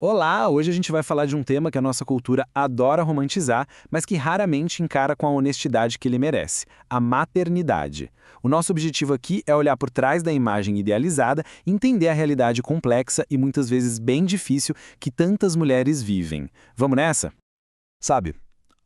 Olá! Hoje a gente vai falar de um tema que a nossa cultura adora romantizar, mas que raramente encara com a honestidade que ele merece: a maternidade. O nosso objetivo aqui é olhar por trás da imagem idealizada e entender a realidade complexa e muitas vezes bem difícil que tantas mulheres vivem. Vamos nessa? Sabe,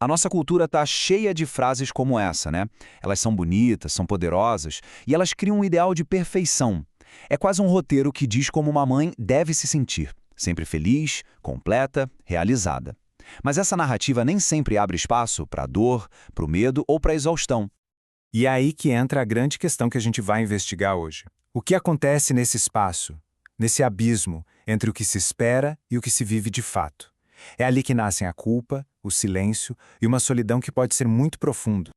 a nossa cultura está cheia de frases como essa, né? Elas são bonitas, são poderosas e elas criam um ideal de perfeição. É quase um roteiro que diz como uma mãe deve se sentir, sempre feliz, completa, realizada. Mas essa narrativa nem sempre abre espaço para a dor, para o medo ou para a exaustão. E é aí que entra a grande questão que a gente vai investigar hoje. O que acontece nesse espaço, nesse abismo entre o que se espera e o que se vive de fato? É ali que nascem a culpa, o silêncio e uma solidão que pode ser muito profundo.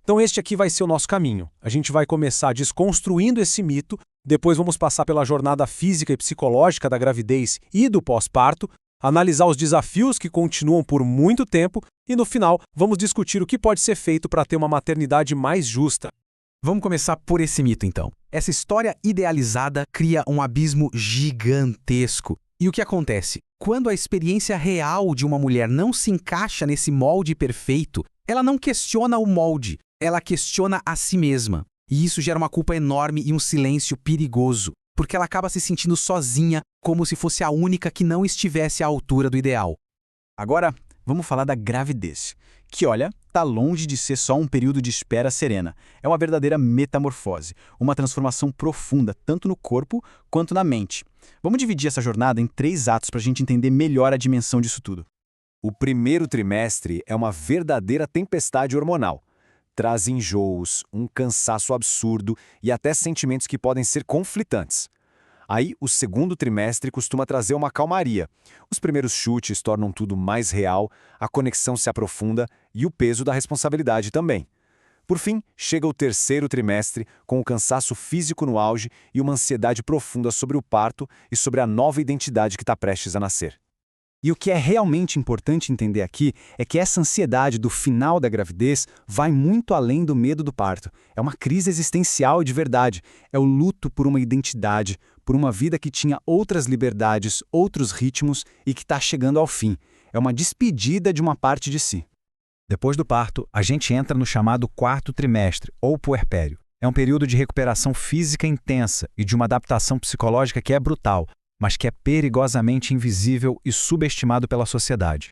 Então este aqui vai ser o nosso caminho. A gente vai começar desconstruindo esse mito, depois vamos passar pela jornada física e psicológica da gravidez e do pós-parto, analisar os desafios que continuam por muito tempo e, no final, vamos discutir o que pode ser feito para ter uma maternidade mais justa. Vamos começar por esse mito, então. Essa história idealizada cria um abismo gigantesco. E o que acontece? Quando a experiência real de uma mulher não se encaixa nesse molde perfeito, ela não questiona o molde, ela questiona a si mesma. E isso gera uma culpa enorme e um silêncio perigoso, porque ela acaba se sentindo sozinha, como se fosse a única que não estivesse à altura do ideal. Agora, vamos falar da gravidez, que, olha, tá longe de ser só um período de espera serena. É uma verdadeira metamorfose, uma transformação profunda, tanto no corpo quanto na mente. Vamos dividir essa jornada em 3 atos para a gente entender melhor a dimensão disso tudo. O primeiro trimestre é uma verdadeira tempestade hormonal. Traz enjoos, um cansaço absurdo e até sentimentos que podem ser conflitantes. Aí, o segundo trimestre costuma trazer uma calmaria. Os primeiros chutes tornam tudo mais real, a conexão se aprofunda e o peso da responsabilidade também. Por fim, chega o terceiro trimestre, com o cansaço físico no auge e uma ansiedade profunda sobre o parto e sobre a nova identidade que está prestes a nascer. E o que é realmente importante entender aqui é que essa ansiedade do final da gravidez vai muito além do medo do parto. É uma crise existencial de verdade. É o luto por uma identidade, por uma vida que tinha outras liberdades, outros ritmos e que está chegando ao fim. É uma despedida de uma parte de si. Depois do parto, a gente entra no chamado quarto trimestre, ou puerpério. É um período de recuperação física intensa e de uma adaptação psicológica que é brutal, mas que é perigosamente invisível e subestimado pela sociedade.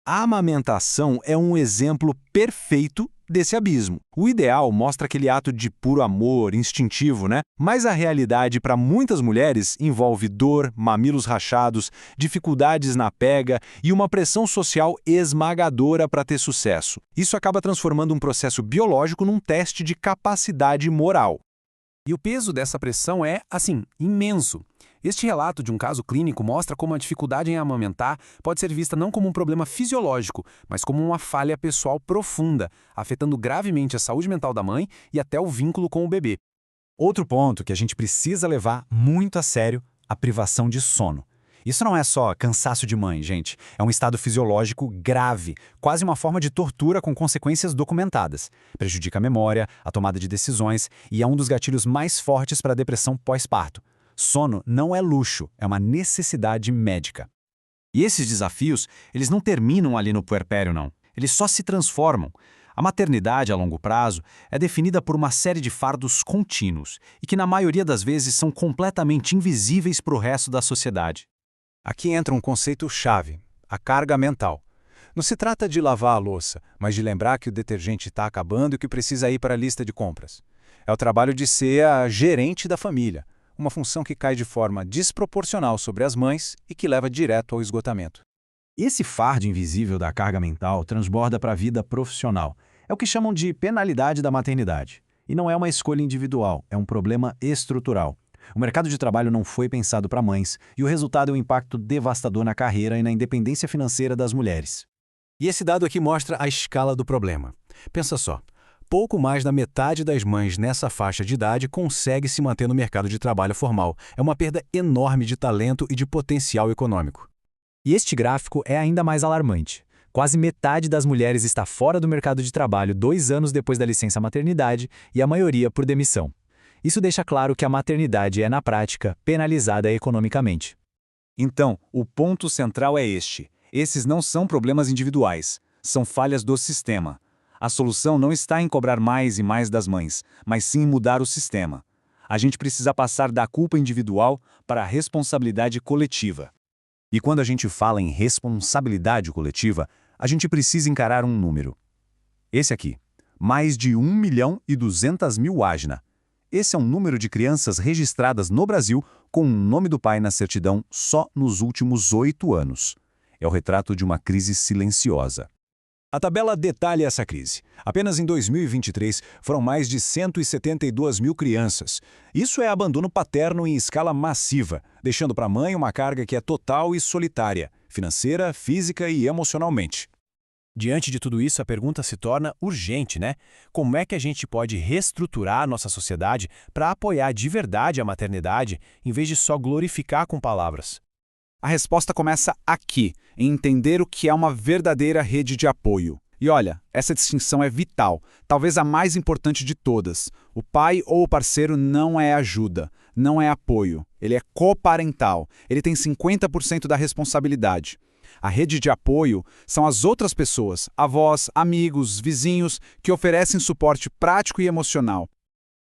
A amamentação é um exemplo perfeito desse abismo. O ideal mostra aquele ato de puro amor, instintivo, né? Mas a realidade para muitas mulheres envolve dor, mamilos rachados, dificuldades na pega e uma pressão social esmagadora para ter sucesso. Isso acaba transformando um processo biológico num teste de capacidade moral. E o peso dessa pressão é, assim, imenso. Este relato de um caso clínico mostra como a dificuldade em amamentar pode ser vista não como um problema fisiológico, mas como uma falha pessoal profunda, afetando gravemente a saúde mental da mãe e até o vínculo com o bebê. Outro ponto que a gente precisa levar muito a sério, a privação de sono. Isso não é só cansaço de mãe, gente. É um estado fisiológico grave, quase uma forma de tortura com consequências documentadas. Prejudica a memória, a tomada de decisões e é um dos gatilhos mais fortes para a depressão pós-parto. Sono não é luxo, é uma necessidade médica. E esses desafios, eles não terminam ali no puerpério, não. Eles só se transformam. A maternidade a longo prazo é definida por uma série de fardos contínuos e que na maioria das vezes são completamente invisíveis para o resto da sociedade. Aqui entra um conceito-chave, a carga mental. Não se trata de lavar a louça, mas de lembrar que o detergente está acabando e que precisa ir para a lista de compras. É o trabalho de ser a gerente da família, uma função que cai de forma desproporcional sobre as mães e que leva direto ao esgotamento. Esse fardo invisível da carga mental transborda para a vida profissional. É o que chamam de penalidade da maternidade. E não é uma escolha individual, é um problema estrutural. O mercado de trabalho não foi pensado para mães, e o resultado é um impacto devastador na carreira e na independência financeira das mulheres. E esse dado aqui mostra a escala do problema. Pensa só, pouco mais da metade das mães nessa faixa de idade consegue se manter no mercado de trabalho formal. É uma perda enorme de talento e de potencial econômico. E este gráfico é ainda mais alarmante. Quase metade das mulheres está fora do mercado de trabalho 2 anos depois da licença maternidade e a maioria por demissão. Isso deixa claro que a maternidade é, na prática, penalizada economicamente. Então, o ponto central é este. Esses não são problemas individuais, são falhas do sistema. A solução não está em cobrar mais e mais das mães, mas sim em mudar o sistema. A gente precisa passar da culpa individual para a responsabilidade coletiva. E quando a gente fala em responsabilidade coletiva, a gente precisa encarar um número. Esse aqui, mais de 1.200.000 Ajna. Esse é um número de crianças registradas no Brasil com o nome do pai na certidão só nos últimos 8 anos. É o retrato de uma crise silenciosa. A tabela detalha essa crise. Apenas em 2023 foram mais de 172.000 crianças. Isso é abandono paterno em escala massiva, deixando para a mãe uma carga que é total e solitária, financeira, física e emocionalmente. Diante de tudo isso, a pergunta se torna urgente, né? Como é que a gente pode reestruturar a nossa sociedade para apoiar de verdade a maternidade, em vez de só glorificar com palavras? A resposta começa aqui, em entender o que é uma verdadeira rede de apoio. E olha, essa distinção é vital, talvez a mais importante de todas. O pai ou o parceiro não é ajuda, não é apoio. Ele é coparental, ele tem 50% da responsabilidade. A rede de apoio são as outras pessoas, avós, amigos, vizinhos, que oferecem suporte prático e emocional.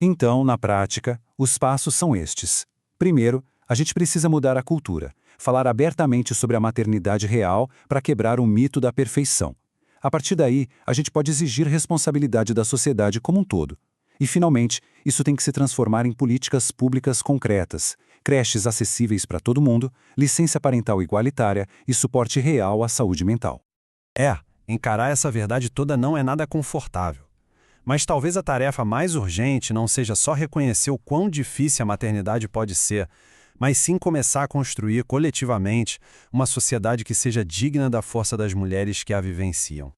Então, na prática, os passos são estes. Primeiro, a gente precisa mudar a cultura, falar abertamente sobre a maternidade real para quebrar o mito da perfeição. A partir daí, a gente pode exigir responsabilidade da sociedade como um todo. E, finalmente, isso tem que se transformar em políticas públicas concretas, creches acessíveis para todo mundo, licença parental igualitária e suporte real à saúde mental. Encarar essa verdade toda não é nada confortável. Mas talvez a tarefa mais urgente não seja só reconhecer o quão difícil a maternidade pode ser, mas sim começar a construir coletivamente uma sociedade que seja digna da força das mulheres que a vivenciam.